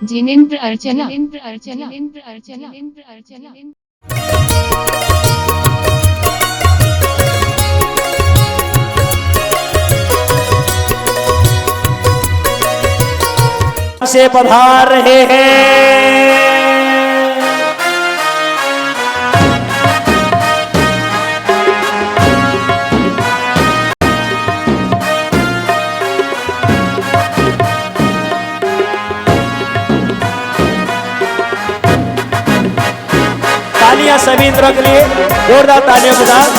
जिनेन्द्र अर्चना, जिनेन्द्र अर्चना, जिनेन्द्र अर्चना, जिनेन्द्र अर्चना। से पधार रहे हैं। तालियां सभी इंद्रों के लिए, जोरदार तालियों के साथ।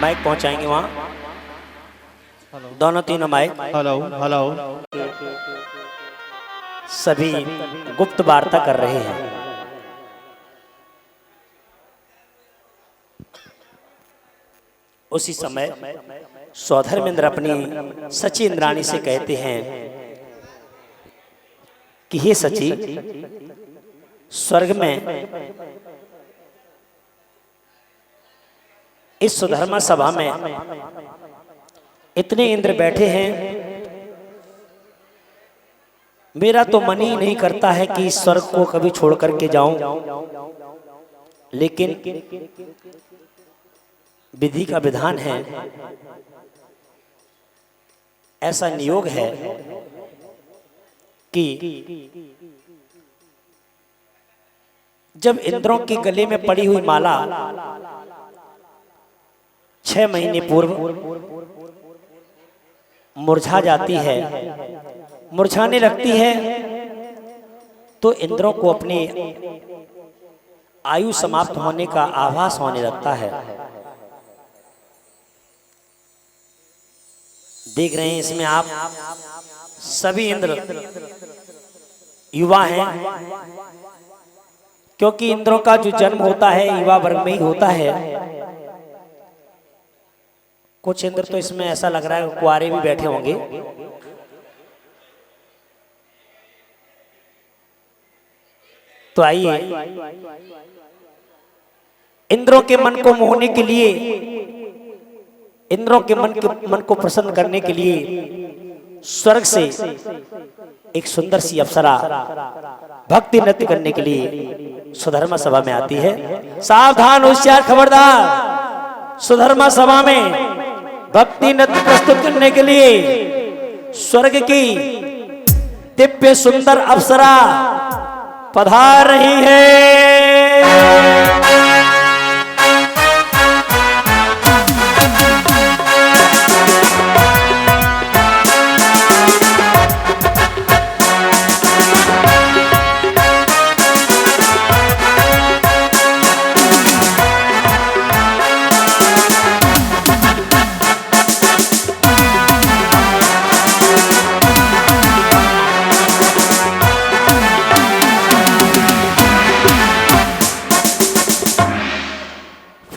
माइक पहुंचाएंगे वहां, दोनों तीनों माइक। Hello hello. सभी गुप्त वार्ता कर रहे हैं। उसी समय सौधर्मेंद्र अपनी सची इंद्राणी से कहते हैं कि हे सची, स्वर्ग में इस सुधर्मा सभा में इतने इंद्र बैठे हैं, मेरा तो मन ही नहीं करता है कि इस स्वर्ग को कभी छोड़ करके जाऊं, लेकिन विधि का विधान है, ऐसा नियोग है कि जब इंद्रों के गले में पड़ी हुई माला 6 महीने पूर्व मुरझा जाती है, मुरझाने लगती है, तो इंद्रों को अपनी आयु समाप्त होने का आभास होने लगता है। देख रहे हैं इसमें आप सभी इंद्र युवा हैं, क्योंकि इंद्रों का जो जन्म होता है युवा वर्ग में ही होता है। कुछ इंद्र तो इसमें ऐसा लग रहा है कुंवारे भी बैठे होंगे। तो आइए इंद्रों के मन को मोहने के लिए, इंद्रों के मन को प्रसन्न करने के लिए स्वर्ग से एक सुंदर सी अप्सरा भक्ति नृत्य करने के लिए सुधर्मा सभा में आती है। सावधान, होशियार, खबरदार, सुधर्मा सभा में भक्ति नृत्य प्रस्तुत करने के लिए स्वर्ग की दिव्य सुंदर अप्सरा पधार रही है।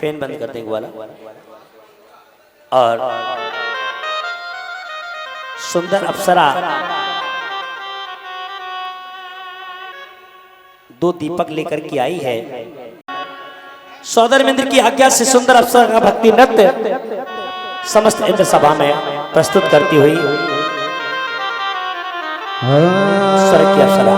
फैन बंद कर देंगे वाला। और सुंदर अप्सरा दो दीपक लेकर के आई है। सौदर मिंद्र की आज्ञा से सुंदर अप्सरा का भक्ति नृत्य समस्त इंद्र सभा में प्रस्तुत करती हुई स्वर्ग की अप्सरा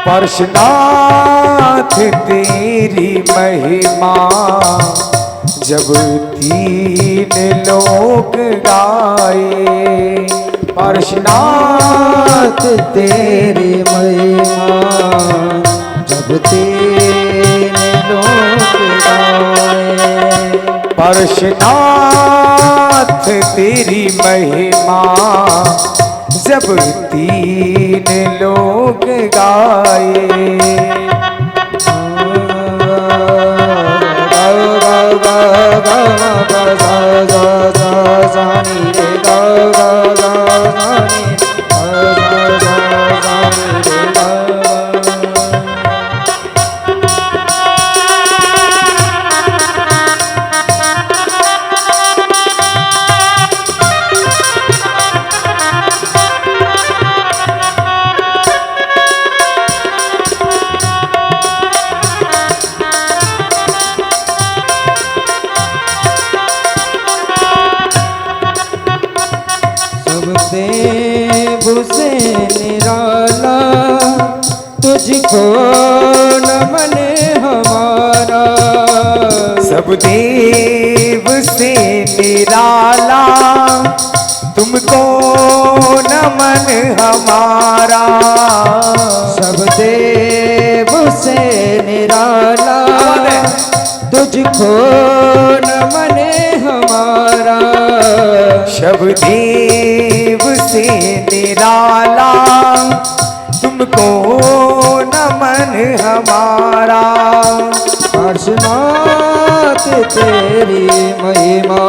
पार्श्वनाथ तेरी महिमा जब तीन लोक गाए। पार्श्वनाथ तेरी महिमा जब तीन लोक गाए। पार्श्वनाथ तेरी महिमा जब तीन लोग गाए। तुझको नमन हमारा सब देव से निराला तुमको नमन हमारा। सब देव से निराला तुझको नमन हमारा। सब देव से निराला तुमको नमन हमारा। पार्श्वनाथ तेरी महिमा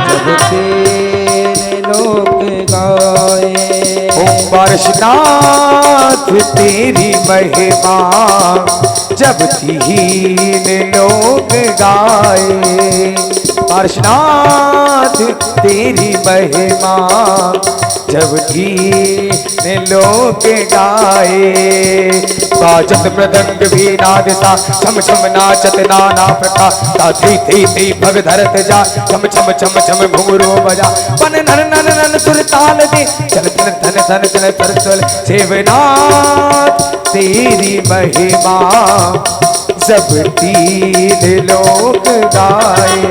जब तीन लोक गाए। ओम पार्श्वनाथ तेरी महिमा जब तीन लोक गाए। पार्श्वनाथ तेरी महिमा जब तीन लोक गाए। बाजत मृदंग भी नाद सा छम छम नाचत नाना प्रकार। थी थी थी भग धरत जा छम छम छम छम घुंघरू बजा। पन नन नन नन सुर ताल दे चल चल धन धन चल चल चल। शिवनाथ तेरी महिमा जब तीन लोक गाए।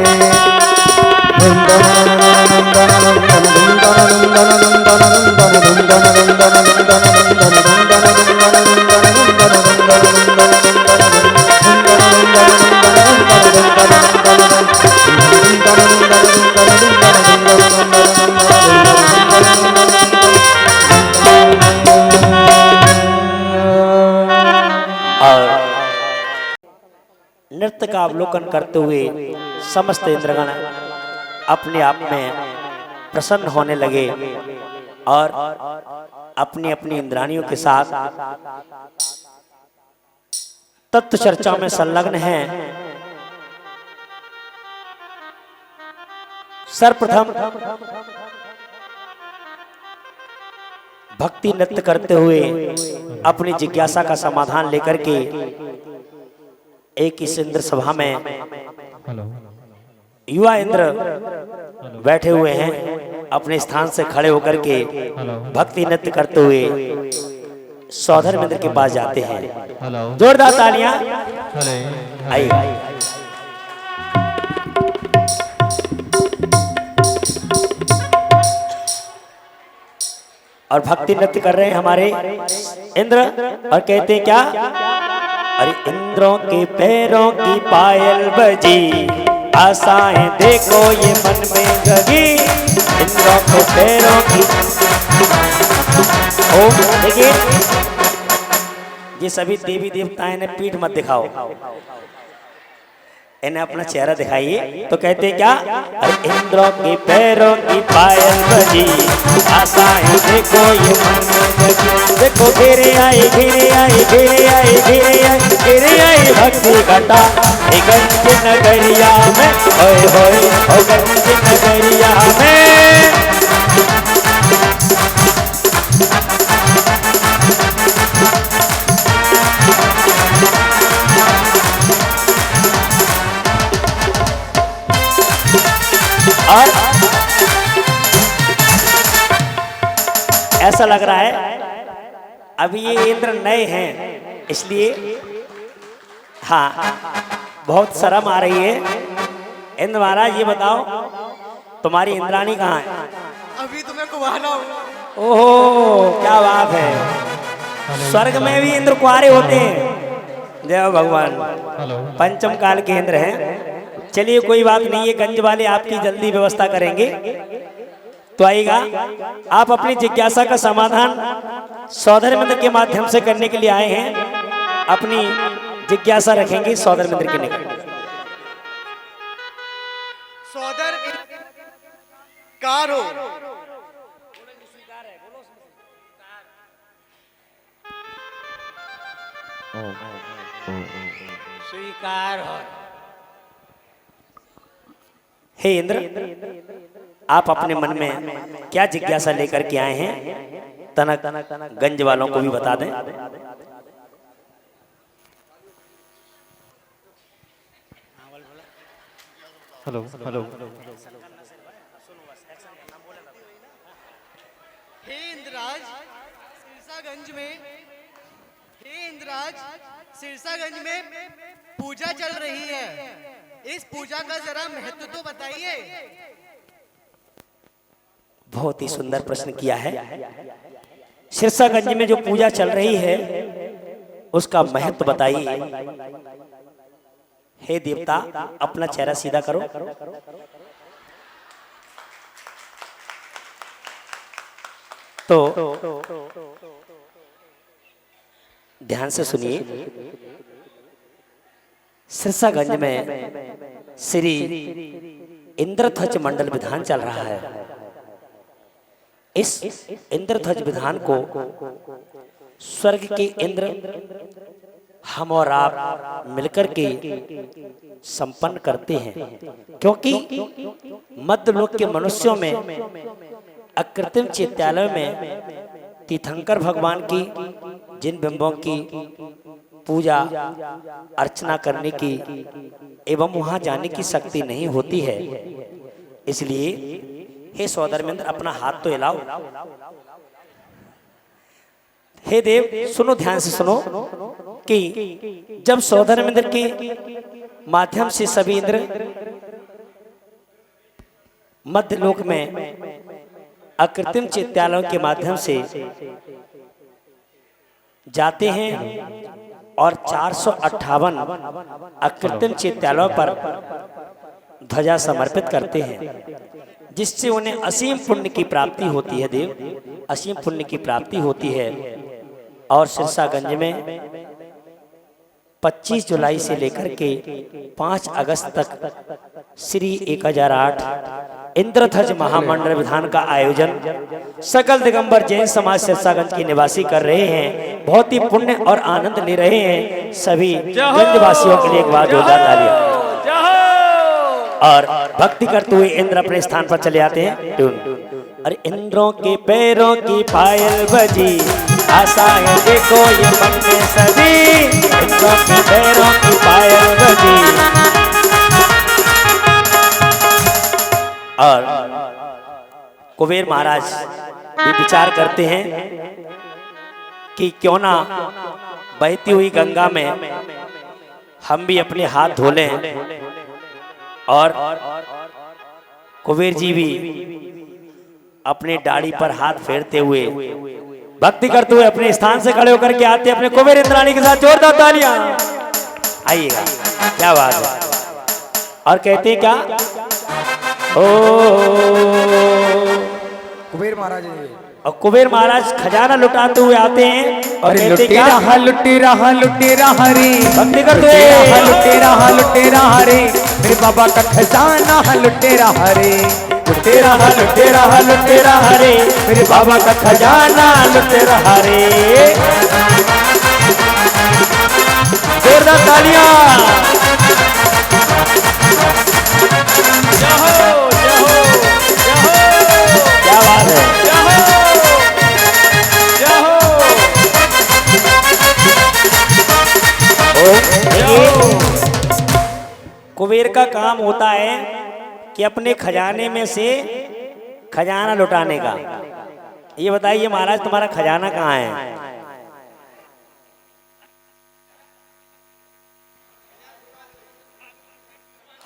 नृत्य का अवलोकन करते हुए समस्त इंद्रगण अपने आप में प्रसन्न होने लगे और अपनी अपनी इंद्राणियों के साथ तत्व चर्चा में संलग्न हैं। सर्वप्रथम भक्ति नृत्य करते हुए अपनी जिज्ञासा का समाधान लेकर के एक इस इंद्र सभा में युवा इंद्र बैठे हुए हैं। अपने स्थान से खड़े होकर के भक्ति नृत्य करते हुए सौधर मिंद्र के पास जाते हैं। जोरदार तालियां। आइए और भक्ति नृत्य कर रहे हैं हमारे इंद्र और कहते हैं क्या? अरे इंद्रों के पैरों की पायल बजी, आशाएं देखो ये मन में जगी। इंद्रों के पैरों की देखिए ये सभी देवी देवताएं ने पीठ मत दिखाओ, इन्हें अपना चेहरा दिखाइए। तो कहते क्या, अरे इंद्रों के पैरों की पायल बजी, आशाएं देखो ये मन में जगी। देखो घेरे आई घेरे आई घेरे आई घेरे आई घेरे आई भक्ति घटा गंज नगरिया में, होए होए ओ गंज नगरिया में। और ऐसा लग रहा है अभी ये इंद्र नए हैं, इसलिए हाँ बहुत शर्म आ रही है। इंद्र महाराज ये बताओ तुम्हारी इंद्राणी कहाँ है? अभी तुम्हें कुवाना हूँ। ओहो क्या बात है, स्वर्ग में भी इंद्र कुआरे होते हैं। जय भगवान, पंचम काल के इंद्र हैं। चलिए कोई बात नहीं है, गंज वाले आपकी जल्दी व्यवस्था करेंगे। तो आइएगा, आप अपनी जिज्ञासा का समाधान सौधर मंदिर के माध्यम से करने के लिए आए हैं। अपनी जिज्ञासा रखेंगे सौधर मंदिर के निकट। सौदर कारो स्वीकार हो। हे इंद्र, आप अपने मन में क्या जिज्ञासा लेकर के आए हैं, तनक गंज वालों को भी बता दें। Hello hello. हे इंद्राज सिरसागंज में, हे इंद्राज सिरसागंज में पूजा चल रही है। इस पूजा का जरा महत्व तो बताइए। बहुत ही सुंदर प्रश्न किया है। सिरसागंज में जो पूजा चल रही है उसका महत्व बताइए। हे देवता, अपना चेहरा सीधा करो। तो ध्यान से सुनिए। सिरसागंज में श्री इंद्रध्वज मंडल विधान चल रहा है। इस इंद्रध्वज विधान को स्वर्ग के इंद्र हम और आप मिलकर के संपन्न करते हैं, क्योंकि मध्यलोक के मनुष्यों में अकृत्रिम चैत्यालय में तीर्थंकर भगवान की जिन बिंबों की पूजा अर्चना करने की एवं वहां जाने की शक्ति नहीं होती है। इसलिए हे सौधर्मेंद्र, अपना हाथ तो हिलाओ। हे देव, सुनो, ध्यान से सुनो कि जब सौधर्मेंद्र के माध्यम से सभी इंद्र मध्यलोक में अकृत्रिम चैत्यालयों के माध्यम से जाते हैं और 458 अकृत्रिम चैत्यालयों पर ध्वजा समर्पित करते हैं, जिससे उन्हें असीम पुण्य की प्राप्ति होती है। देव, असीम पुण्य की प्राप्ति होती है। और सिरसागंज में 25 जुलाई से लेकर के 5 अगस्त तक श्री 1008 इंद्रध्वज महामंडल विधान का आयोजन सकल दिगंबर जैन समाज सिरसागंज के निवासी कर रहे हैं। बहुत ही पुण्य और आनंद ले रहे हैं। सभी गंजवासियों के लिए एक बार जोरदार तालियां। और भक्ति करते हुए इंद्र अपने स्थान पर चले आते हैं। ट्यून। अरे इंद्रों के पैरों की पायल बजी, आशाएं देखो ये मन में सभी। इंद्रों के पैरों की पायल बजी। और कुबेर महाराज भी विचार करते हैं कि क्यों ना बहती हुई गंगा में हम भी अपने हाथ धो लें। और कुबेर जी भी अपने दाढ़ी पर हाथ फेरते हुए भक्ति करते हुए अपने स्थान से खड़े होकर के आते हैं अपने कुबेर इंद्राणी के साथ। जोरदार तालियां। आइएगा, क्या बात है। और कहते हैं क्या, ओ कुबेर महाराज हैं ये। और कुबेर महाराज खजाना लुटाते हुए आते हैं और अरे कहते क्या? लुटे रहा रे, भक्ति करते लुटे रहा रे, मेरे बाबा का खजाना लुटे रहा रे, लुटे रहा रे, मेरे बाबा का खजाना लुटे रहा रे। जोरदार तालियां। जय हो, जय हो, जय हो। क्या बात है? जय हो, जय हो। कुबेर का काम होता है कि अपने खजाने में से खजाना लुटाने का। ये बताइए महाराज तुम्हारा खजाना कहाँ है?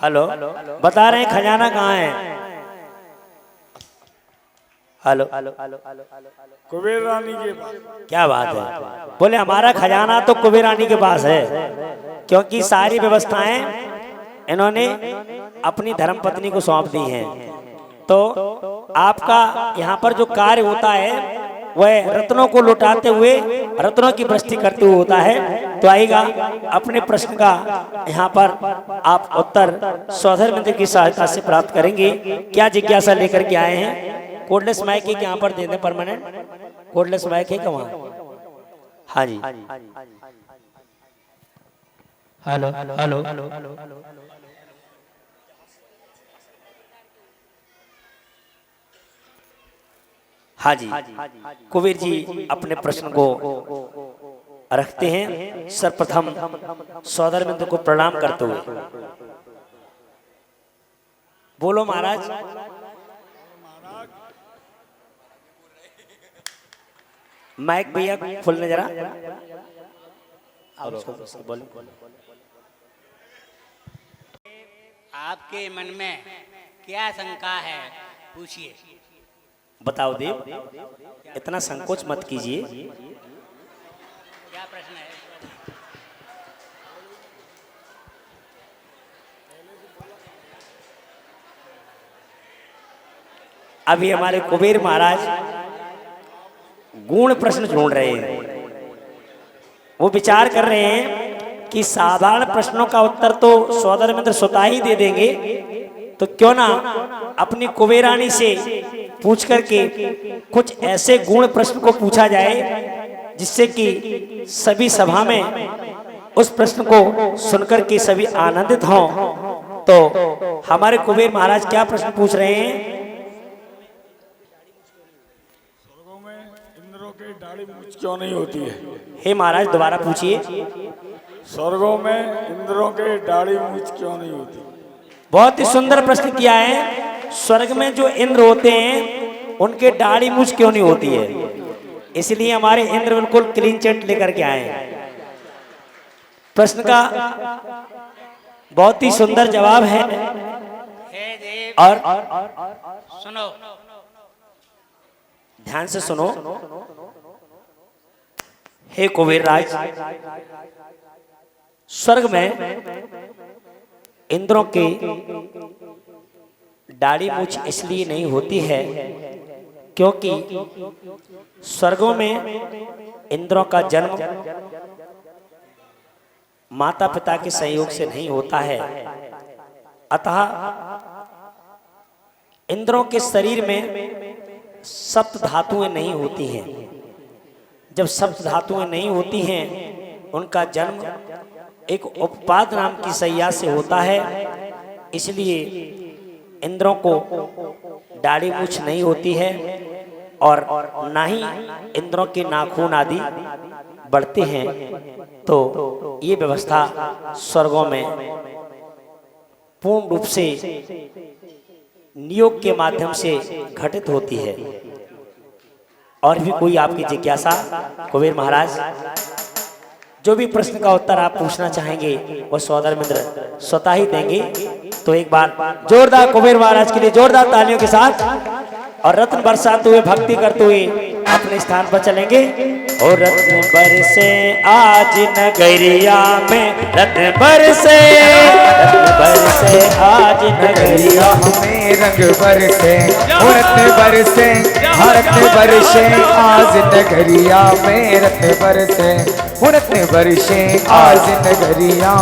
हेलो, बता रहे हैं खजाना कहाँ है? हेलो, कुबेर रानी के पास। क्या बात है? बोले हमारा खजाना तो कुबेर रानी के पास है, क्योंकि सारी व्यवस्थाएं इन्होंने अपनी धर्मपत्नी को सौंप दी हैं। तो आपका यहाँ पर जो कार्य होता है वह रत्नों को लुटाते हुए रत्नों की वृष्टि करते हुए होता है। तो आइएगा अपने प्रश्न का यहाँ पर आप उत्तर सौधर मंदिर की सहायता से प्राप्त करेंगे। क्या जिज्ञासा लेकर के आए हैं? कोडलेस माइक है यहाँ पर दे दें परमानेंट। कोडलेस माइक है क्या वहाँ? हाँ जी। Hello, hello. हाँ जी, कुबेर जी अपने प्रश्न को रखते हैं। सर्वप्रथम सौदर बिंदु को प्रणाम करते हुए बोलो महाराज। माइक भैया खोलने जरा। आपके मन में क्या शंका है, पूछिए। बताओ देव, इतना संकोच मत कीजिए। क्या प्रश्न है? अभी हमारे कुबेर महाराज गूढ़ प्रश्न ढूंढ रहे हैं। वो विचार कर रहे हैं कि साधारण प्रश्नों का उत्तर तो सौदर मित्र स्वतः ही दे देंगे, तो क्यों ना अपनी कुबेरानी से पूछ करके कुछ ऐसे गुण प्रश्न को पूछा जाए जिससे कि सभी सभा में उस प्रश्न को सुनकर के सभी आनंदित हों। तो हमारे कुबेर महाराज क्या प्रश्न पूछ रहे हैं? स्वर्गों में इंद्रों की दाढ़ी मूछ क्यों नहीं होती है? हे महाराज दोबारा पूछिए। स्वर्गों में इंद्रों के दाढ़ी मूछ क्यों नहीं होती? बहुत ही सुंदर प्रश्न किया है। स्वर्ग में जो इंद्र होते हैं उनके दाढ़ी मूछ क्यों नहीं होती है? इसलिए हमारे इंद्र बिल्कुल क्लीन चिट लेकर के आए हैं। प्रश्न का बहुत ही सुंदर जवाब है। हे देव, और सुनो। ध्यान से सुनो। हे कुबेर राज, स्वर्ग में इंद्रों के दाढ़ी मूछ इसलिए नहीं होती है क्योंकि स्वर्गों में इंद्रों का जन्म माता पिता के संयोग से नहीं होता है। अतः इंद्रों के शरीर में सप्त धातुएं नहीं होती हैं। जब सप्त धातुएं नहीं होती हैं उनका जन्म एक उपपाद नाम की सैया से होता है। इसलिए इंद्रों को दाढ़ी मूछ नहीं होती है और ना ही इंद्रों के नाखून आदि बढ़ते हैं। तो ये व्यवस्था स्वर्गों में पूर्ण रूप से नियोग के माध्यम से घटित होती है। और भी कोई आपकी जिज्ञासा कुबेर महाराज? जो भी प्रश्न का उत्तर आप पूछना चाहेंगे वो सौदर मित्र स्वतः ही देंगे। तो एक बार जोरदार कुबेर महाराज के लिए जोरदार तालियों के साथ और रत्न बरसाते हुए भक्ति करते हुए अपने स्थान पर चलेंगे। और रत्न बरसे आज नगरिया में, रत्न बरसे आज नगरिया हमें रंग बरसे, रत्न बरसे, रत्न बरसे आज नगरिया में, रत्न बरसे, रत्न बरसे आज नगरिया।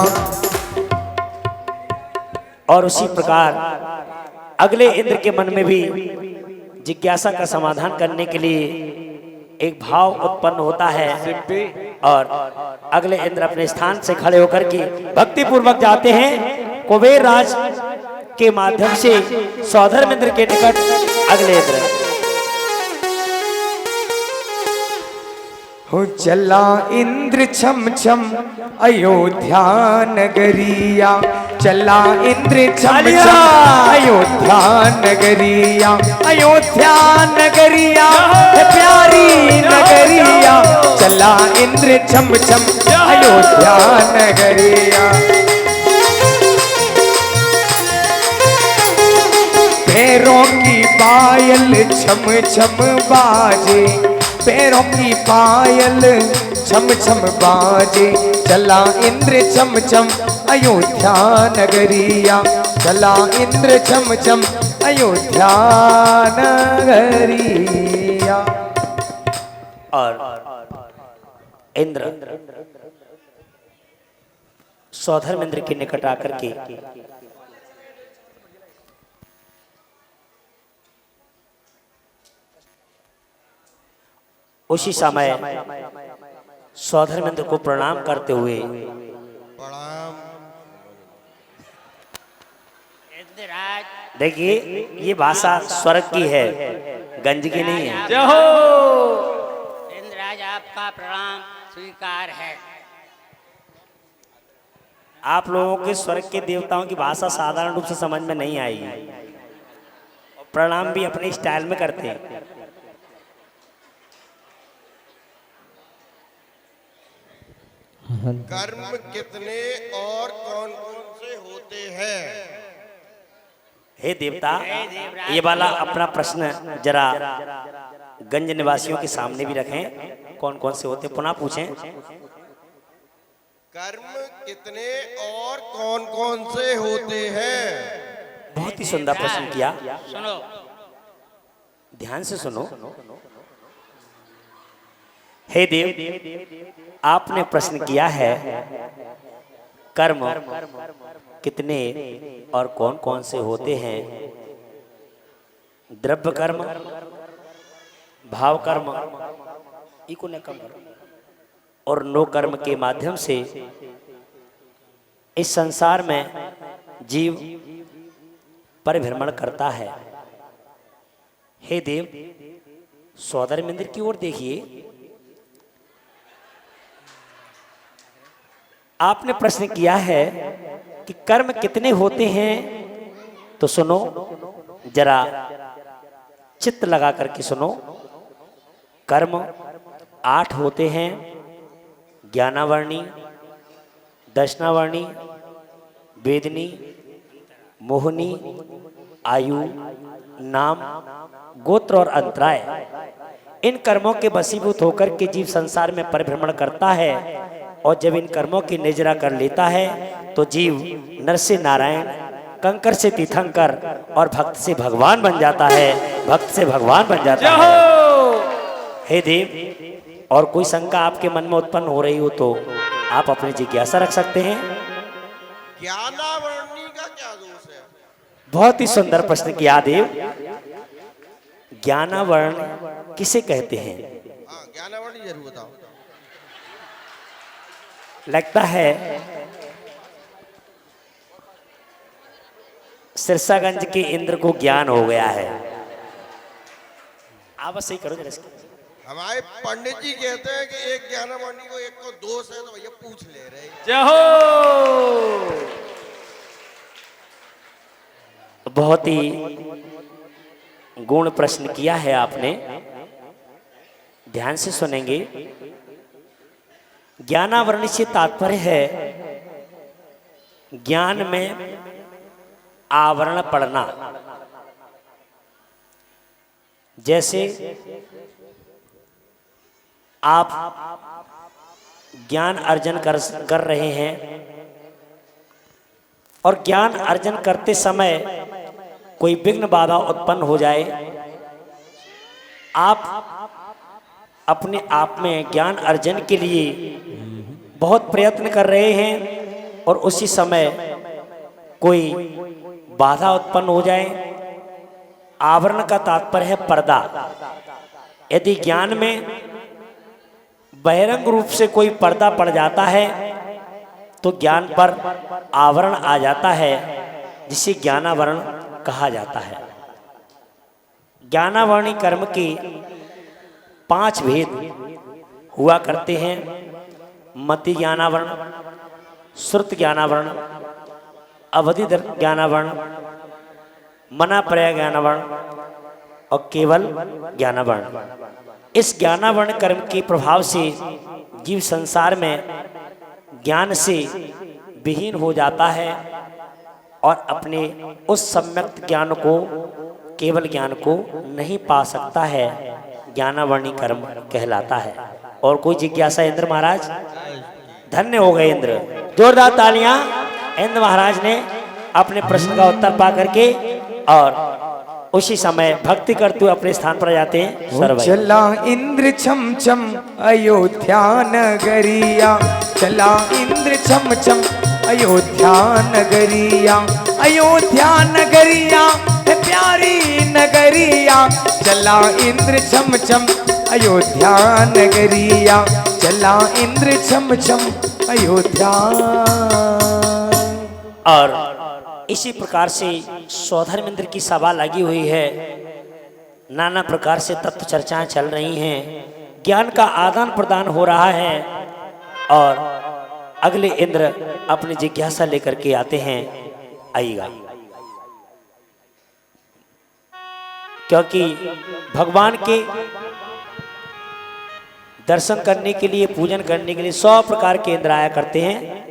और उसी प्रकार अगले इंद्र के मन में भी जिज्ञासा का समाधान करने के लिए एक भाव उत्पन्न होता है और अगले इंद्र अपने स्थान से खड़े होकर के भक्ति पूर्वक जाते हैं कुबेर राज के माध्यम से सौधर्म इंद्र के निकट। अगले इंद्र हो चला इंद्र छम छम अयोध्या नगरिया, चला इंद्र छम छम अयोध्या नगरिया, अयोध्या नगरिया है प्यारी नगरिया, चला इंद्र छम छम अयोध्या नगरिया। पैरों की पायल छम छम बाजे, पैरों की पायल छम छम बाजे, चला इंद्र छम छम अयोध्या नगरिया, चला इंद्र छम छम अयोध्या नगरिया। और इंद्र सौधर्म इंद्र के निकट आकर के उसी समय सौधर्म इंद्र को प्रणाम करते हुए इंद्रराज, देखिए ये भाषा स्वर्ग की है, गंज की नहीं है। इंद्रराज आपका प्रणाम स्वीकार है। आप लोगों के स्वर्ग के देवताओं की भाषा साधारण रूप से समझ में नहीं आएगी, प्रणाम भी अपने स्टाइल में करते हैं। कर्म कितने और कौन कौन से होते हैं? हे देवता, ये वाला अपना प्रश्न जरा गंज निवासियों के सामने भी रखें, कौन कौन से होते, पुनः पूछें। कर्म कितने और कौन कौन से होते हैं? बहुत ही सुंदर प्रश्न किया, सुनो, ध्यान से सुनो। हे देव, आपने प्रश्न किया है कर्म कितने और कौन कौन से होते हैं। द्रव्य कर्म, भाव कर्म, और नो कर्म के माध्यम से इस संसार में जीव परिभ्रमण करता है। हे देव, सौधर्म इंद्र की ओर देखिए, आपने प्रश्न किया है कि कर्म कितने होते हैं, तो सुनो जरा, चित्त लगा करके सुनो। कर्म 8 होते हैं, ज्ञानावर्णी, दर्शनावर्णी, वेदनी, मोहनी, आयु, नाम, गोत्र और अंतराय। इन कर्मों के वशीभूत होकर के जीव संसार में परिभ्रमण करता है और जब इन कर्मों की निजरा कर लेता है तो जीव नर से नारायण, कंकर से तीर्थंकर और भक्त से भगवान बन जाता है, भक्त से भगवान बन जाता है। हे देव, और कोई शंका आपके मन में उत्पन्न हो रही हो तो आप अपनी जिज्ञासा रख सकते हैं। ज्ञानावर्णी का क्या दोष है? बहुत ही सुंदर प्रश्न किया देव। ज्ञानावर्ण किसे कहते हैं? हाँ, ज्ञानावर्णी जरूर बताओ। लगता है सिरसागंज के इंद्र को ज्ञान हो गया है। आप बस सही करो जरा इसको। हमारे पंडित जी कहते हैं कि एक ज्ञानावर्णी को एक को दोष है, तो भैया पूछ ले रहे। बहुत ही गुण प्रश्न किया है आपने, ध्यान से सुनेंगे। ज्ञानावरण से तात्पर्य है ज्ञान में आवरण पड़ना। जैसे आप ज्ञान अर्जन कर रहे हैं और ज्ञान अर्जन करते समय कोई विघ्न बाधा उत्पन्न हो जाए, आप अपने आप में ज्ञान अर्जन के लिए बहुत प्रयत्न कर रहे हैं और उसी समय कोई बाधा उत्पन्न हो जाए। आवरण का तात्पर्य है पर्दा। यदि ज्ञान में बहिरंग रूप से कोई पर्दा पड़ जाता है तो ज्ञान पर आवरण आ जाता है, जिसे ज्ञानावरण कहा जाता है। ज्ञानावरणी कर्म के 5 भेद हुआ करते हैं। मति ज्ञानावरण, श्रुत ज्ञानावरण, अवधि ज्ञानावरण, मनाप्रय ज्ञानावरण और केवल ज्ञानावरण। इस ज्ञानावरण कर्म के प्रभाव से जीव संसार में ज्ञान से विहीन हो जाता है और अपने उस सम्यक ज्ञान को, केवल ज्ञान को नहीं पा सकता है। ज्ञानावरणी कर्म कहलाता है। और कोई जिज्ञासा? इंद्र महाराज धन्य हो गए। इंद्र, जोरदार तालियां। इंद्र महाराज ने अपने प्रश्न का उत्तर पा करके और उसी समय भक्ति करते हुए अपने स्थान पर जाते हैं। सरवै चला इंद्र छम छम अयोध्या नगरिया, चला इंद्र छम छम अयोध्या नगरिया, अयोध्या नगरिया है प्यारी नगरिया, चला इंद्र छम छम अयोध्या नगरिया, चला इंद्र छम छम अयोध्या। और इसी प्रकार से सौधर्मेंद्र की सभा लगी हुई है। नाना प्रकार से तत्व चर्चाएं चल रही हैं, ज्ञान का आदान प्रदान हो रहा है और अगले इंद्र अपनी जिज्ञासा लेकर के आते हैं। आइएगा, क्योंकि भगवान के दर्शन करने के लिए, पूजन करने के लिए 100 प्रकार के इंद्र आया करते हैं।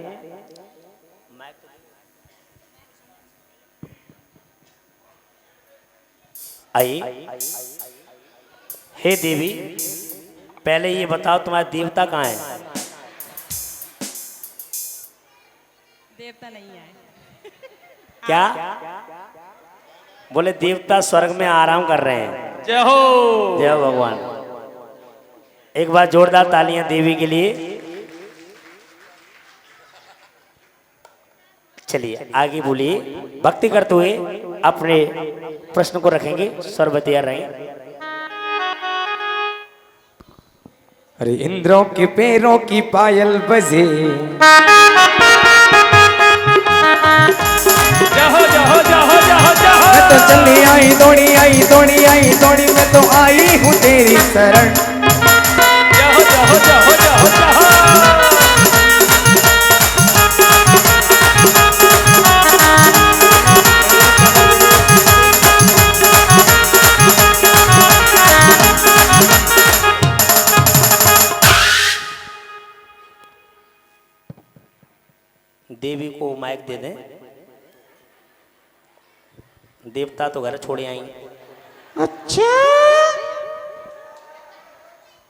आइए। हे देवी, पहले ये बताओ तुम्हारे देवता कहाँ है? देवता नहीं है। क्या बोले? देवता स्वर्ग में आराम कर रहे हैं। जय हो, जय हो भगवान। एक बार जोरदार तालियां देवी के लिए। चलिए आगे बोलिए। भक्ति करते हुए अपने प्रश्न को रखेंगे। सर्व तैयार रहें। अरे इंद्रों के पैरों की पायल बजे, जहो जहो जहो जहो जहो। मैं तो चली आई दौड़ी आई दौड़ी आई दौड़ी, मैं तो आई हूँ तेरी शरण। जहो जहो जहो जहो जहो। देवी को माइक दे दें। देवता तो घर छोड़े आई। अच्छा,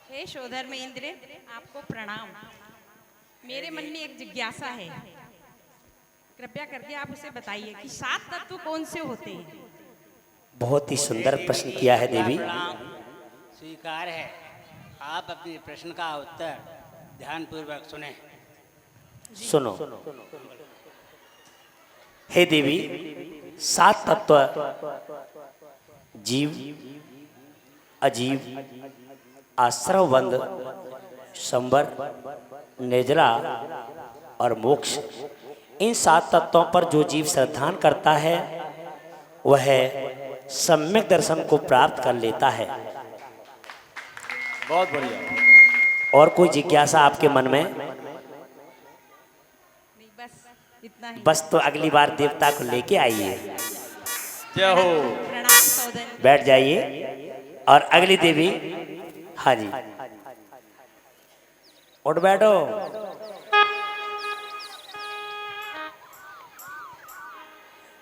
हे शोधर में इंद्र, आपको प्रणाम। मेरे मन में एक जिज्ञासा है, कृपया करके आप उसे बताइए कि 7 तत्व कौन से होते हैं? बहुत ही सुंदर प्रश्न किया है देवी। स्वीकार है। आप अपने प्रश्न का उत्तर ध्यानपूर्वक सुने। सुनो। हे देवी, 7 तत्व जीव, अजीव, आश्रवबंध, संवर, निर्जरा और मोक्ष, इन 7 तत्वों पर जो जीव श्रद्धान करता है वह सम्यक दर्शन को प्राप्त कर लेता है। बहुत बढ़िया। और कोई जिज्ञासा आपके मन में? नहीं, बस इतना ही। बस तो अगली बार देवता को लेके आइए। जय हो। प्रणाम सौदन। बैठ जाइए। और अगली देवी, हाँ जी, उठ बैठो।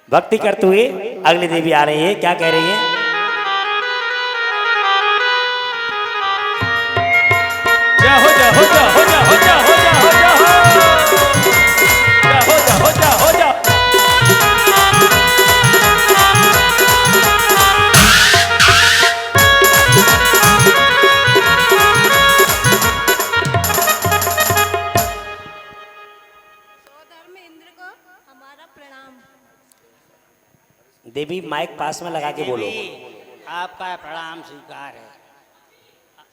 भक्ति करते हुए अगली देवी आ रही है। क्या कह रही है? देवी माइक पास में लगा के बोलो। देवी, आपका प्रणाम स्वीकार है।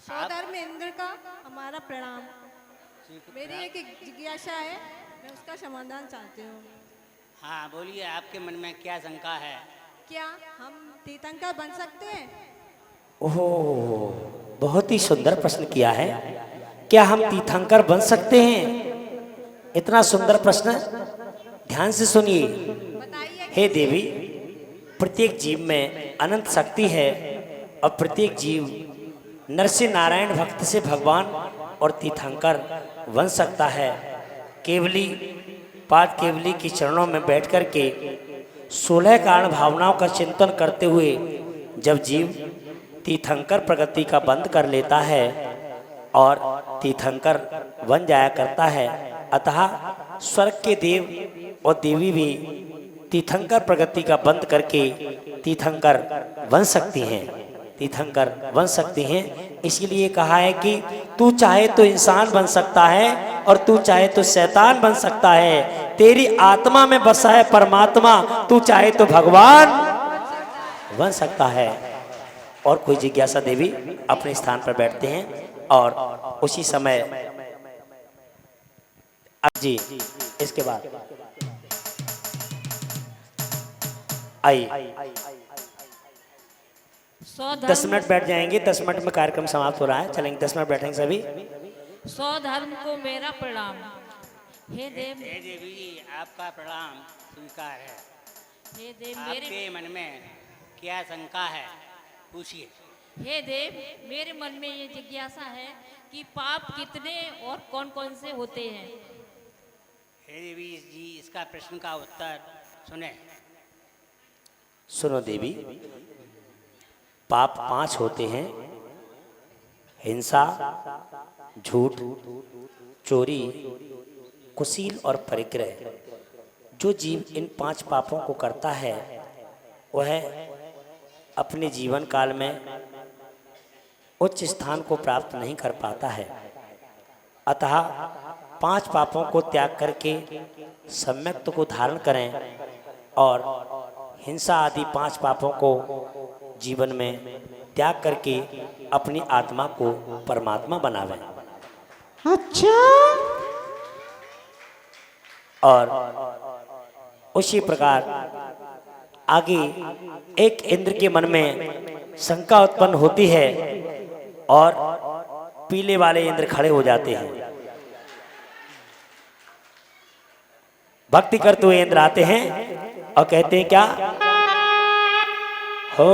सौधर्म इंद्र का हमारा प्रणाम। मेरी एक जिज्ञासा है, मैं उसका समाधान चाहती हूँ। हाँ बोलिए, आपके मन में क्या शंका है? क्या हम तीर्थंकर बन सकते हैं? ओहो, बहुत ही सुंदर प्रश्न किया है। क्या हम तीर्थंकर बन सकते हैं? इतना सुंदर प्रश्न, ध्यान से सुनिए। बताइए। हे देवी, प्रत्येक जीव में अनंत शक्ति है और प्रत्येक जीव नर से नारायण, भक्त से भगवान और तीर्थंकर बन सकता है। केवली पाद केवली के चरणों में बैठ कर के 16 कारण भावनाओं का चिंतन करते हुए जब जीव तीर्थंकर प्रगति का बंद कर लेता है और तीर्थंकर बन जाया करता है, अतः स्वर्ग के देव और देवी भी तीर्थंकर प्रगति का बंद करके तीर्थंकर बन सकती हैं, तीर्थंकर बन सकती हैं। इसीलिए कहा है कि तू चाहे तो इंसान बन सकता है और तू चाहे तो शैतान बन सकता है। तेरी आत्मा में बसा है परमात्मा, तू चाहे तो भगवान बन सकता है। और कोई जिज्ञासा देवी अपने स्थान पर बैठते हैं और उसी समय अब जी इसके बाद आई 10 मिनट बैठ जाएंगे। 10 मिनट में कार्यक्रम समाप्त हो रहा है, चलेंगे 10 मिनट बैठेंगे सभी। स्वधर्म को मेरा प्रणाम। हे देव, हे देवी, आपका प्रणाम स्वीकार है। हे देव आपके मन में क्या शंका है, पूछिए। हे देव, मेरे मन में ये जिज्ञासा है कि पाप कितने और कौन कौन से होते हैं? हे देवी जी, इसका प्रश्न का उत्तर सुने। सुनो देवी, पाप 5 होते हैं: हिंसा, झूठ, चोरी, कुशील और परिग्रह। जो जीव इन 5 पापों को करता है वह अपने जीवन काल में उच्च स्थान को प्राप्त नहीं कर पाता है। अतः 5 पापों को त्याग करके सम्यक्त को धारण करें और हिंसा आदि 5 पापों को जीवन में त्याग करके अपनी आत्मा को परमात्मा बनावें। अच्छा। और उसी प्रकार आगे एक इंद्र के मन में शंका उत्पन्न होती है और पीले वाले इंद्र खड़े हो जाते हैं। भक्ति करते हुए इंद्र आते हैं और कहते हैं क्या? हो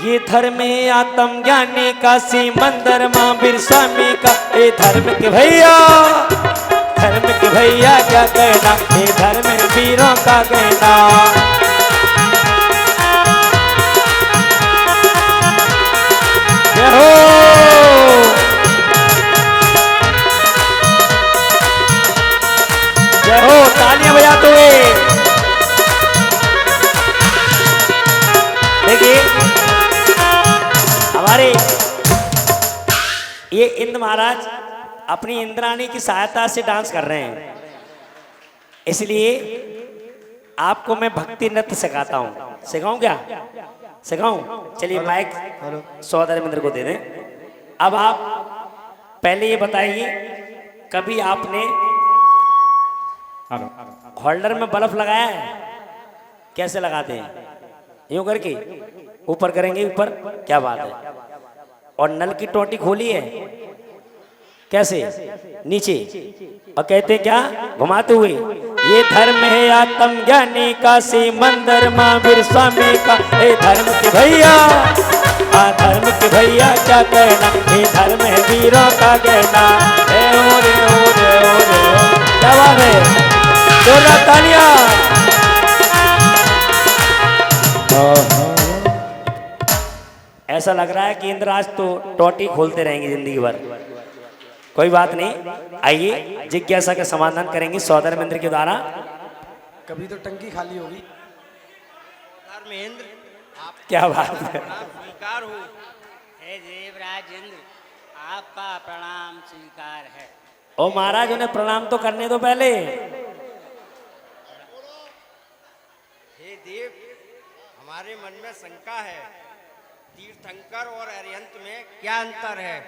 ये धर्म आत्म ज्ञानी का सिमंदर महावीर स्वामी का, ये धर्म के भैया, धर्म के भैया क्या कहना, ये धर्म वीरों का कहना। जय हो, जय हो, तालियां बजाते हुए। देखिए हमारे ये इंद्र महाराज अपनी इंद्राणी की सहायता से डांस कर रहे हैं, इसलिए आपको मैं भक्ति नृत्य सिखाता हूँ। सिखाऊं क्या? सिखाऊं? चलिए माइक सौधर्म इंद्र को दे दें। अब आप पहले ये बताइए, कभी आपने होल्डर में बल्ब लगाया है? कैसे लगाते हैं? यूं करके ऊपर करेंगे, ऊपर, क्या बात है। और नल की टोटी खोली है, कैसे? नीचे। और कहते क्या? घुमाते हुए, ये धर्म है आत्म ज्ञानी का सिमंदर महावीर स्वामी का, ये धर्म के भैया, धर्म के भैया क्या कहना, ये धर्म है वीरों का कहना। क्या बात है, जोरदार तालियां। ऐसा लग रहा है कि इंद्र आज तो टोटी खोलते रहेंगे जिंदगी भर। कोई बात नहीं, आइए जिज्ञासा का समाधान करेंगे सौधर्म इंद्र के द्वारा। कभी तो टंकी खाली होगी। धर्मेंद्र, आप क्या बात है, स्वीकार हो। हे देवराज इंद्र, आपका प्रणाम स्वीकार है। ओ महाराज, उन्हें प्रणाम तो करने दो पहले। देव, हमारे मन में शंका है, तीर्थंकर और अरिहंत में क्या अंतर है?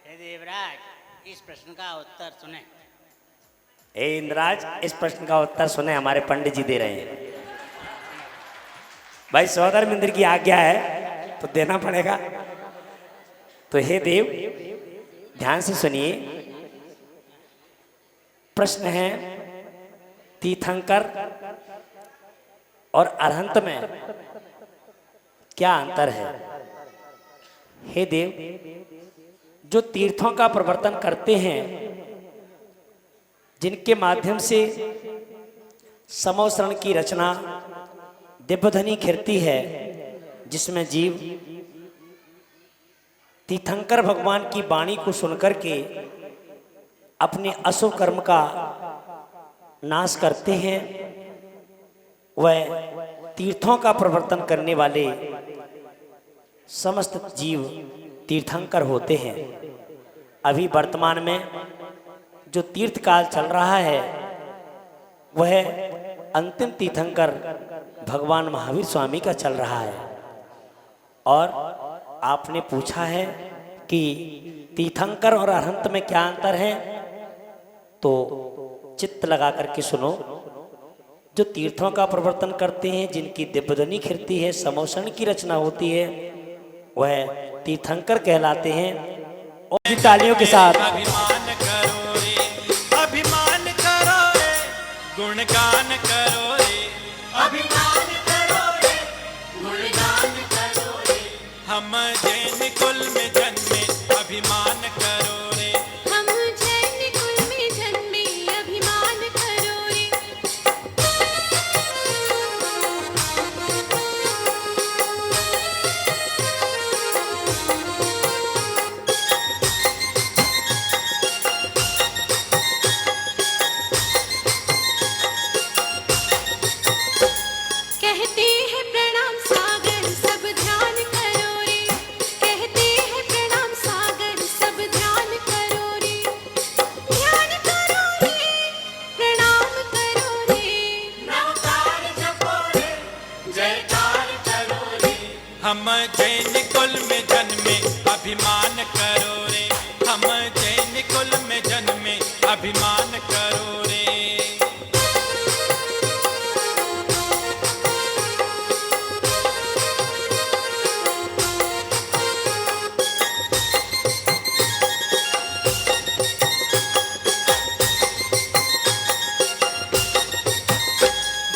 हे देवराज, इस प्रश्न का उत्तर सुने। हे इंद्रराज, इस प्रश्न का उत्तर सुने, हमारे पंडित जी दे रहे हैं। भाई सौधर्म इंद्र की आज्ञा है तो देना पड़ेगा। तो हे देव, ध्यान से सुनिए। प्रश्न है, तीर्थंकर और अरहंत में क्या अंतर है? हे देव, जो तीर्थों का प्रवर्तन करते हैं, जिनके माध्यम से समोसरण की रचना दिव्यध्वनि खिरती है, जिसमें जीव तीर्थंकर भगवान की वाणी को सुनकर के अपने अशुभ कर्म का नाश करते हैं, वह तीर्थों का प्रवर्तन करने वाले समस्त जीव तीर्थंकर होते हैं। अभी वर्तमान में जो तीर्थ काल चल रहा है, वह अंतिम तीर्थंकर भगवान महावीर स्वामी का चल रहा है। और आपने पूछा है कि तीर्थंकर और अरहंत में क्या अंतर है, तो चित्त लगा करके सुनो। जो तीर्थों का प्रवर्तन करते हैं, जिनकी दिव्यध्वनि खिरती है, समोसण की रचना होती है, वह तीर्थंकर कहलाते हैं। और तालियों के साथ अभिमान करो रे, अभिमान करो रे, गुणगान करो रे, अभिमान करो रे, गुणगान करो रे। हम जैन कुल में जन्मे, अभिमान करो रे, हम जैन कुल में जन्मे, अभिमान करो रे। कहते हैं प्रणाम सागर, सब ध्यान करो रे। कहते हैं प्रणाम सागर, सब ध्यान करो रे। ध्यान करो रे, प्रणाम करो रे। नवकार जपो रे, जयकार करो रे। हम जैन कुल में जन्मे, अभिमान करो रे, हम जैन कुल में जन्मे, अभिमान करो रे।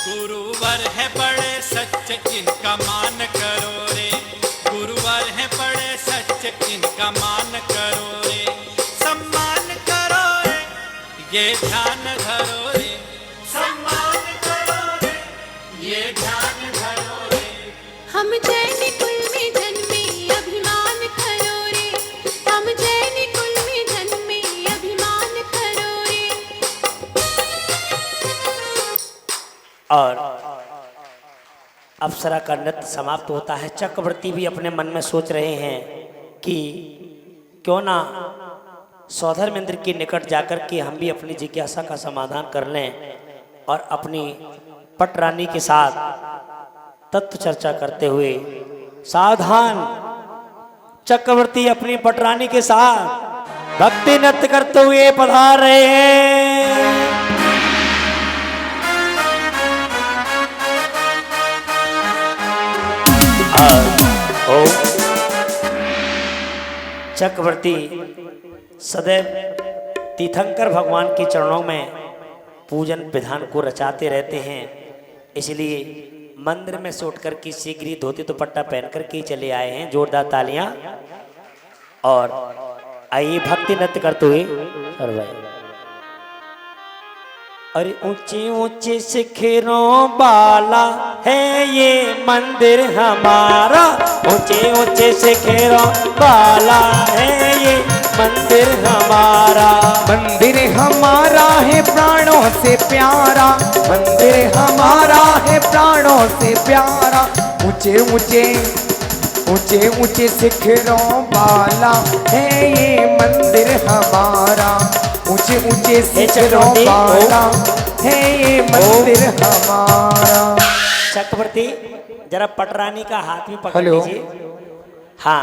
गुरुवर है बड़े सच्चे, इनका मान करो रे। गुरुवर है बड़े सच्चे, इनका मान करो रे। सम्मान करो रे, ये ध्यान धरो रे। सम्मान करो रे, ये ध्यान धरो रे। हम जैन कुल में जन्मे, अभिमान करो रे। हम जैन कुल में जन्मे, अभिमान करो रे। और अप्सरा का नृत्य समाप्त होता है। चक्रवर्ती भी अपने मन में सोच रहे हैं कि क्यों ना सौधर्म इंद्र के निकट जाकर के हम भी अपनी जिज्ञासा का समाधान कर लें और अपनी पटरानी के साथ तत्व चर्चा करते हुए सावधान चक्रवर्ती अपनी पटरानी के साथ भक्ति नृत्य करते हुए पधार रहे हैं। चक्रवर्ती सदैव तीर्थंकर भगवान के चरणों में पूजन विधान को रचाते रहते हैं, इसलिए मंदिर में से उठकर के शीघ्र ही धोती दुपट्टा पहन कर के चले आए हैं। जोरदार तालियां। और आइए भक्ति नृत्य करते हुए और भाई, अरे ऊंचे ऊंचे शिखरों वाला है ये मंदिर हमारा। ऊंचे ऊंचे शिखरों वाला है ये मंदिर हमारा। मंदिर हमारा है प्राणों से प्यारा, मंदिर हमारा है प्राणों से प्यारा। ऊंचे ऊंचे ऊंचे ऊंचे शिखरों वाला है ये मंदिर हमारा। ऊंचे ऊंचे शिखरों वाला है ये मंदिर हमारा। चक्रवर्ती जरा पटरानी का हाथ भी पकड़ हेलो। लीजिए। हाँ,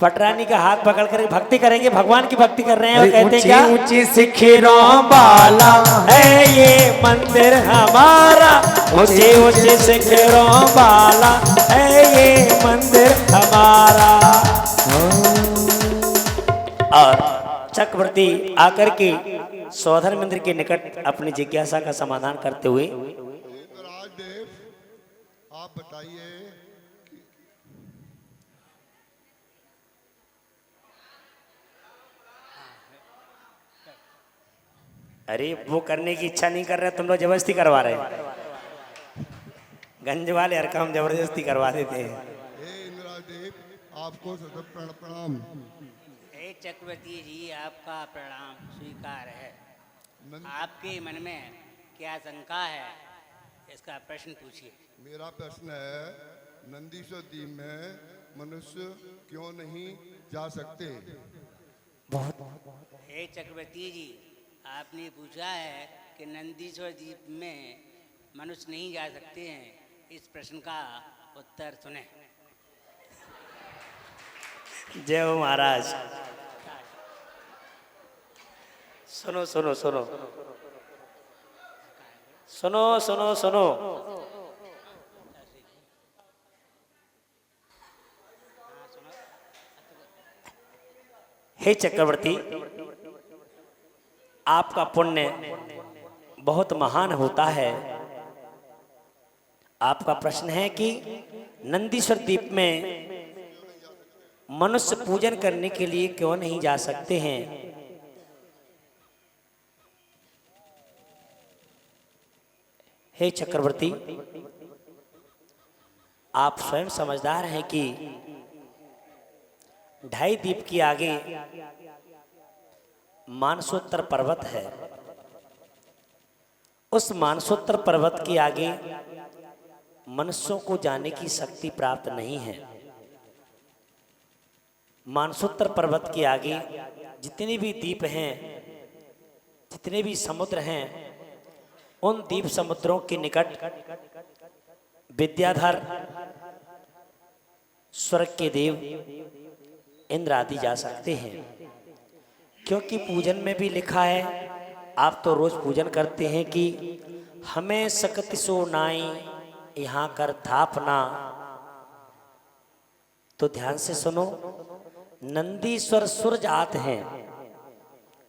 पटरानी का हाथ पकड़ कर भक्ति करेंगे, भगवान की भक्ति कर रहे हैं और कहते हैं क्या? ऊंची शिखरों वाला है ये मंदिर हमारा, ऊंचे ऊंचे शिखरों वाला है ये मंदिर हमारा। और चक्रवर्ती आकर के सौधर मंदिर के निकट अपनी जिज्ञासा का समाधान करते हुए राजदेव आप बताइए अरे वो करने की इच्छा नहीं कर रहे, तुम लोग जबरदस्ती करवा रहे हैं। गंज वाले हर काम जबरदस्ती करवा देते हैं। हे इंद्रादेव आपको सतत प्रणाम। हे चक्रवर्ती जी आपका प्रणाम स्वीकार है। आपके मन में क्या शंका है, इसका प्रश्न पूछिए। मेरा प्रश्न है नंदीश्वर द्वीप में मनुष्य क्यों नहीं जा सकते? हे चक्रवर्ती जी आपने पूछा है कि नंदीश्वर द्वीप में मनुष्य नहीं जा सकते हैं, इस प्रश्न का उत्तर सुने। जय हो महाराज। सुनो सुनो सुनो सुनो सुनो सुनो। हे चक्रवर्ती, आपका पुण्य बहुत महान होता है। आपका प्रश्न है कि नंदीश्वर द्वीप में मनुष्य पूजन करने के लिए क्यों नहीं जा सकते हैं। हे चक्रवर्ती, आप स्वयं समझदार हैं कि 2.5 द्वीप के आगे मानसोत्तर पर्वत है। उस मानसोत्तर पर्वत के आगे मनुष्यों को जाने की शक्ति प्राप्त नहीं है। मानसोत्तर पर्वत के आगे जितने भी द्वीप हैं, जितने भी समुद्र हैं, उन द्वीप समुद्रों के निकट विद्याधर, स्वर्ग के देव, इंद्र आदि जा सकते हैं। क्योंकि पूजन में भी लिखा है, आप तो रोज पूजन करते हैं कि हमें सकति सो नाई यहाँ कर थापना। तो ध्यान से सुनो, नंदीश्वर सुर जात हैं।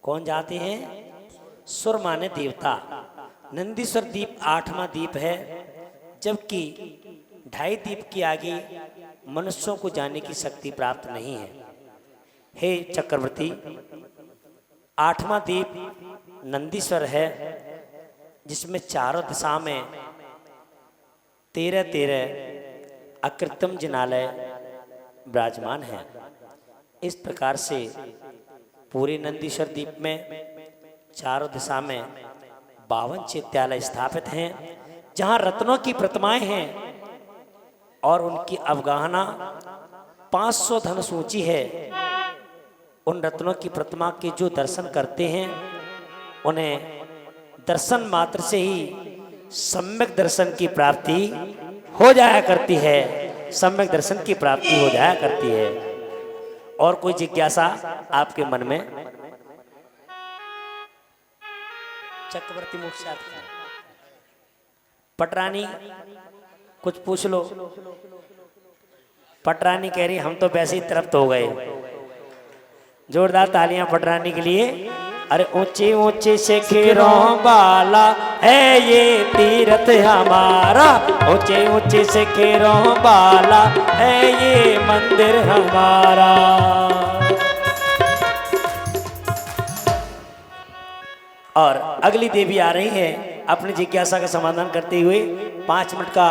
कौन जाते हैं? सुर माने देवता। नंदीश्वर द्वीप 8वां द्वीप है, जबकि 2.5 द्वीप के आगे मनुष्यों को जाने की शक्ति प्राप्त नहीं है। हे चक्रवर्ती, 8वां द्वीप नंदीश्वर है, जिसमें चारों दिशा में 13 अकृत्रिम जिनालय विराजमान है। इस प्रकार से पूरे नंदीश्वर द्वीप में चारों दिशा में 52 चैत्यालय स्थापित हैं, जहां रत्नों की प्रतिमाएं हैं और उनकी अवगाहना 500 धनुष ऊंची है। उन रत्नों की प्रतिमा के जो दर्शन करते हैं, उन्हें दर्शन मात्र से ही सम्यक दर्शन की प्राप्ति हो जाया करती है। सम्यक दर्शन की प्राप्ति हो जाया करती है। और कोई जिज्ञासा आपके मन में? चक्रवर्ती मुख से आते हैं। पटरानी कुछ पूछ लो। पटरानी कह रही हम तो वैसे ही तृप्त हो गए। जोरदार तालियां पटरानी के लिए। अरे ऊंचे ऊंचे शिखरों वाला है ये तीर्थ हमारा, ऊंचे ऊंचे शिखरों वाला है ये मंदिर हमारा। और अगली देवी आ रही है अपनी जिज्ञासा का समाधान करते हुए। 5 मिनट का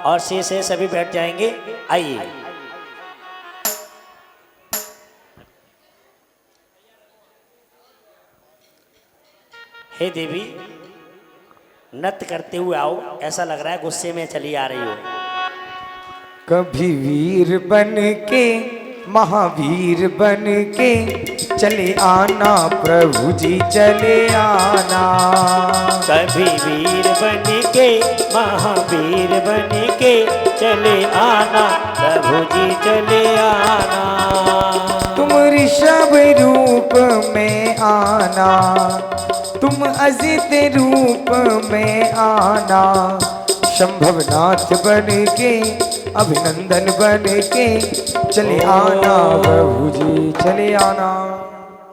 और शेष है, सभी बैठ जाएंगे। आइए। हे देवी, नृत्य करते हुए आओ। ऐसा लग रहा है गुस्से में चली आ रही हो। कभी वीर बन के महावीर बन के चले आना प्रभु जी चले आना। कभी वीर बन के महावीर बन के चले आना प्रभु जी चले आना। तुम ऋषभ रूप में आना, तुम अजित रूप में आना। संभवनाथ बन के अभिनंदन बन के चले आना प्रभु जी चले आना।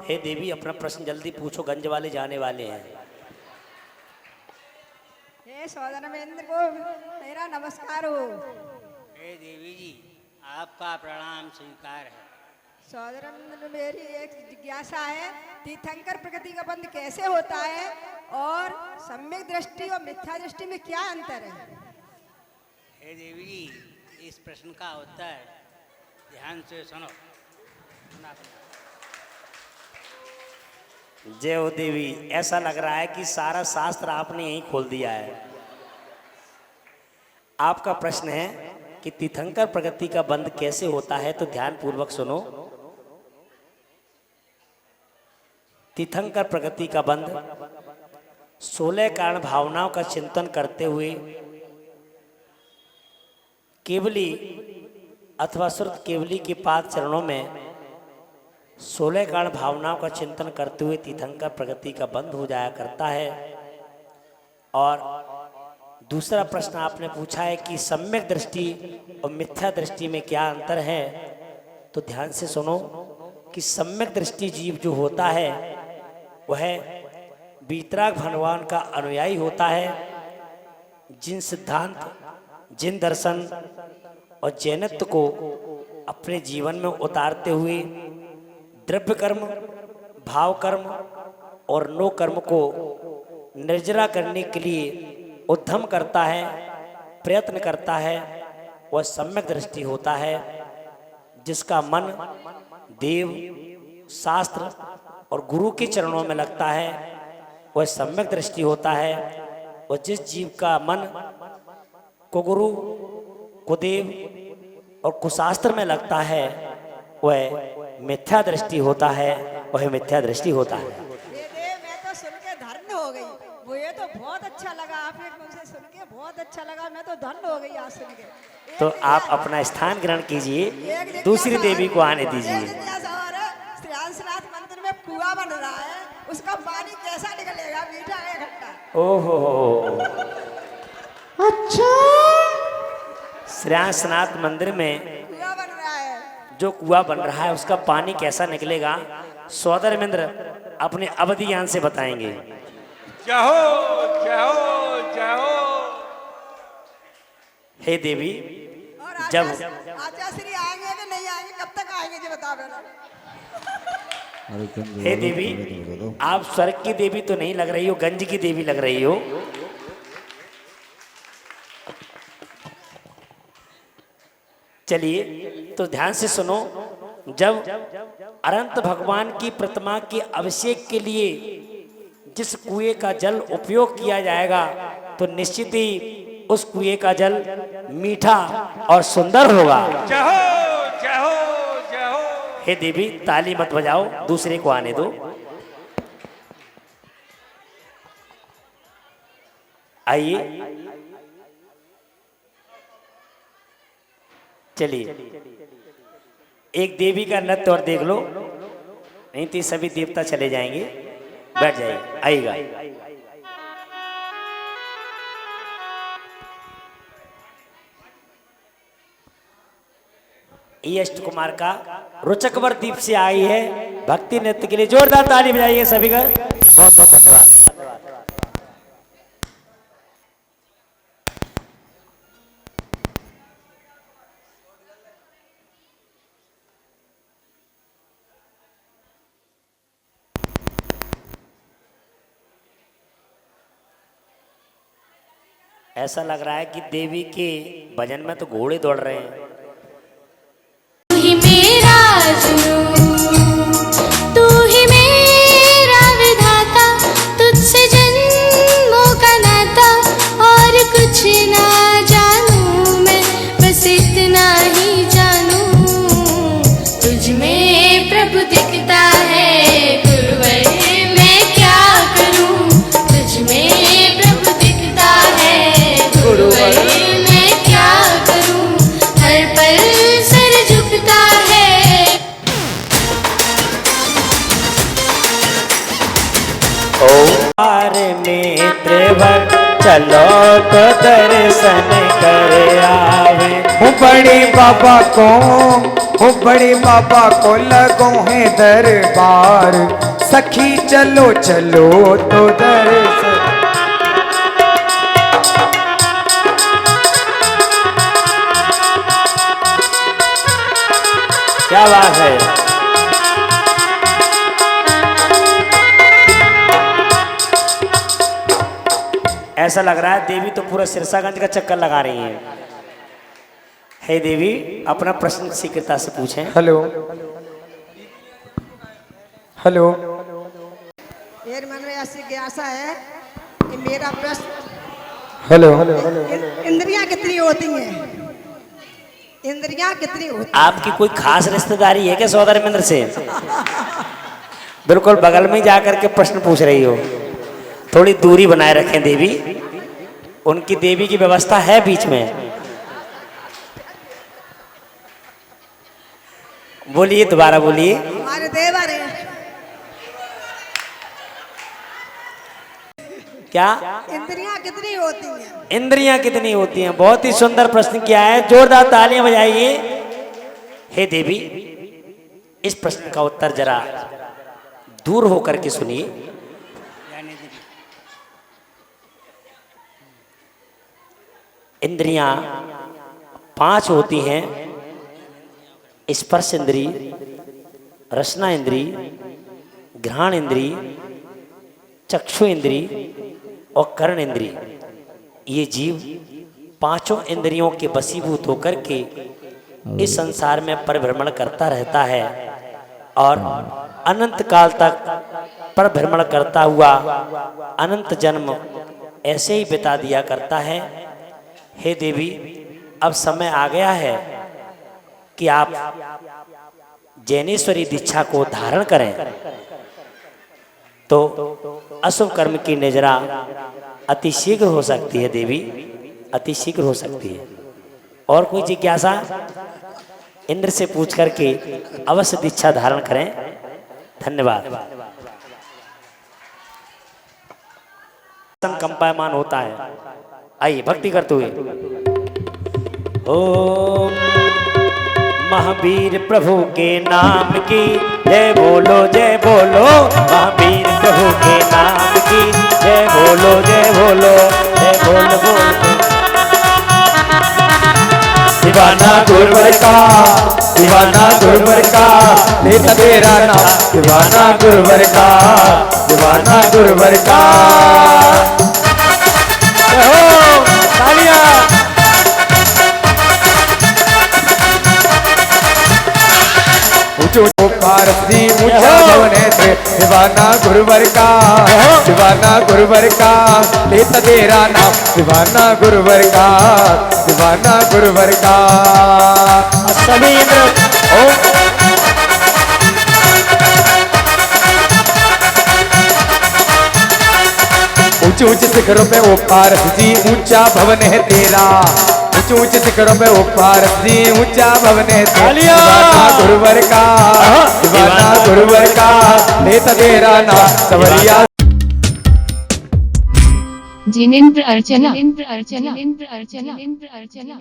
हे देवी अपना प्रश्न जल्दी पूछो, गंज वाले जाने वाले हैं। हे सौदर महेंद्र को मेरा नमस्कार हो। हे देवी जी आपका प्रणाम स्वीकार है। सौदर मेरी एक जिज्ञासा है, तीर्थंकर प्रकृति का बंध कैसे होता है और सम्यक दृष्टि और मिथ्या दृष्टि में क्या अंतर है? हे देवी जी इस प्रश्न का उत्तर ध्यान से सुनो। जय हो देवी, ऐसा लग रहा है कि सारा शास्त्र आपने यहीं खोल दिया है। आपका प्रश्न है कि तीर्थंकर प्रकृति का बंध कैसे होता है, तो ध्यान पूर्वक सुनो। तीर्थंकर प्रकृति का बंध 16 कारण भावनाओं का चिंतन करते हुए केवली अथवा श्रुत केवली के पाद चरणों में 16 कारण भावनाओं का चिंतन करते हुए तीर्थंकर प्रकृति का बंध हो जाया करता है। और दूसरा प्रश्न आपने पूछा है कि सम्यक दृष्टि और मिथ्या दृष्टि में क्या अंतर है, तो ध्यान से सुनो कि सम्यक दृष्टि जीव जो होता है वह वीतराग भगवान का अनुयायी होता है। जिन सिद्धांत, जिन दर्शन और जैनत्व को अपने जीवन में उतारते हुए द्रव्य कर्म, भाव कर्म और नो कर्म को निर्जरा करने के लिए उद्यम करता है, प्रयत्न करता है, वह सम्यक दृष्टि होता है। जिसका मन देव, शास्त्र और गुरु के चरणों में लगता है वह सम्यक दृष्टि होता है। और जिस जीव का मन कुगुरु, कुदेव और कुशास्त्र में लगता है वह मिथ्या दृष्टि होता है, वह मिथ्या दृष्टि होता है। ये देव मैं तो सुन के धन्य हो गई, मुझे तो बहुत अच्छा लगा, आपने मुझसे सुन के बहुत अच्छा लगा, मैं तो धन्य हो गई आज सुन के। तो आप अपना स्थान ग्रहण कीजिए, दूसरी देवी को आने दीजिए। श्रीनाथ मंदिर में कुआं बन रहा है, उसका पानी कैसा निकलेगा, मीठा है खट्टा? ओहो, अच्छा श्रीनाथ मंदिर में कुआं बन रहा है, जो कुआं बन रहा है उसका पानी कैसा निकलेगा, सौदर मिंद्र अपने अवधि ज्ञान से बताएंगे। जय हो जय हो जय हो। हे देवी, और जब आचार्य श्री आएंगे कि नहीं आएंगे, कब तक आएंगे जी बताओ बेटा। हे देवी, आप स्वर्ग की देवी तो नहीं लग रही हो, गंज की देवी लग रही हो। चलिए तो ध्यान से सुनो। जब अनंत भगवान की प्रतिमा के अभिषेक के लिए जिस कुएं का जल उपयोग किया जाएगा तो निश्चित ही उस कुएं का जल मीठा और सुंदर होगा। जय हो जय हो जय हो। हे देवी, ताली मत बजाओ, दूसरे को आने दो। आइए, चलिए एक देवी का नृत्य और देख लो, नहीं तो सभी देवता चले जाएंगे। बैठ जाइए, आइएगा। अष्ट कुमार का रुचकवर दीप से आई है भक्ति नृत्य के लिए। जोरदार ताली बजाइए सभी का, बहुत बहुत धन्यवाद। ऐसा लग रहा है कि देवी के भजन में तो घोड़े दौड़ रहे हैं। तू ही मेरा विधाता, तुझसे जन्मों का नाता, और कुछ ना जानूं मैं, बस इतना ही जानूं, तुझ में प्रभु दिखता है चलो तो दर्शन कर आवे। हूँ बड़े बाबा को लगो है दरबार, सखी चलो चलो तो दर्शन। क्या बात है। ऐसा लग रहा है देवी तो पूरा सिरसागंज का चक्कर लगा रही हैं। हे देवी, अपना प्रश्न शीघ्रता से पूछें। Hello hello. मेरे मन में ऐसी जिज्ञासा है कि मेरा प्रश्न। हेलो। इंद्रियां कितनी होती हैं? इंद्रियां कितनी होती? आपकी कोई खास रिश्तेदारी है क्या सौदागर मिंद्र से? बिल्कुल बगल में जाकर के प्रश्न पूछ रही हो। थोड़ी दूरी बनाए रखें देवी, उनकी देवी की व्यवस्था है बीच में। बोलिए, दोबारा बोलिए। हमारे देवर हैं। क्या इंद्रियां कितनी होती हैं? इंद्रियां कितनी होती हैं? बहुत ही सुंदर प्रश्न किया है, जोरदार तालियां बजाइए। हे देवी, इस प्रश्न का उत्तर जरा दूर होकर के सुनिए। इंद्रियां 5 होती हैं। स्पर्श इंद्री, रसना इंद्री, घ्राण इंद्री, चक्षु इंद्री और कर्ण इंद्री। ये जीव 5 इंद्रियों के वशीभूत होकर के इस संसार में परिभ्रमण करता रहता है और अनंत काल तक परिभ्रमण करता हुआ अनंत जन्म ऐसे ही बिता दिया करता है। हे देवी, अब समय आ गया है कि आप जैनेश्वरी दीक्षा को धारण करें तो अशुभ कर्म की निजरा अति शीघ्र हो सकती है देवी, अति शीघ्र हो सकती है। और कोई जिज्ञासा? इंद्र से पूछ करके अवश्य दीक्षा धारण करें। धन्यवाद। कंपायमान होता है। आइए भक्ति करते हुए। ओम महावीर प्रभु के नाम की जय बोलो, जय बोलो। महावीर प्रभु के नाम की जय बोलो, जय बोलो, जय बोल बोल। दीवाना गुरुवर का, दीवाना गुरुवर का, लेता तेरा नाम। दीवाना गुरुवर का, दीवाना गुरुवर का। ऊंचो पारसी ऊंचा भवने थे। दीवाना गुरुवर का, दीवाना गुरुवर का, लेता तेरा नाम। दीवाना गुरुवर का, दीवाना गुरुवर का। सभी ऊंचे ऊंचे शिखरों पे ओ पारस जी ऊंचा भवन है तेरा। ऊंचे ऊंचे शिखरों पे ओ पारस जी ऊंचा भवन है तेरा। दीवाना गुरुवर का, दीवाना गुरुवर का, लेता तेरा नाम। सवरिया जिनेंद्र अर्चना, जिनेंद्र अर्चना, जिनेंद्र अर्चना, जिनेंद्र अर्चना।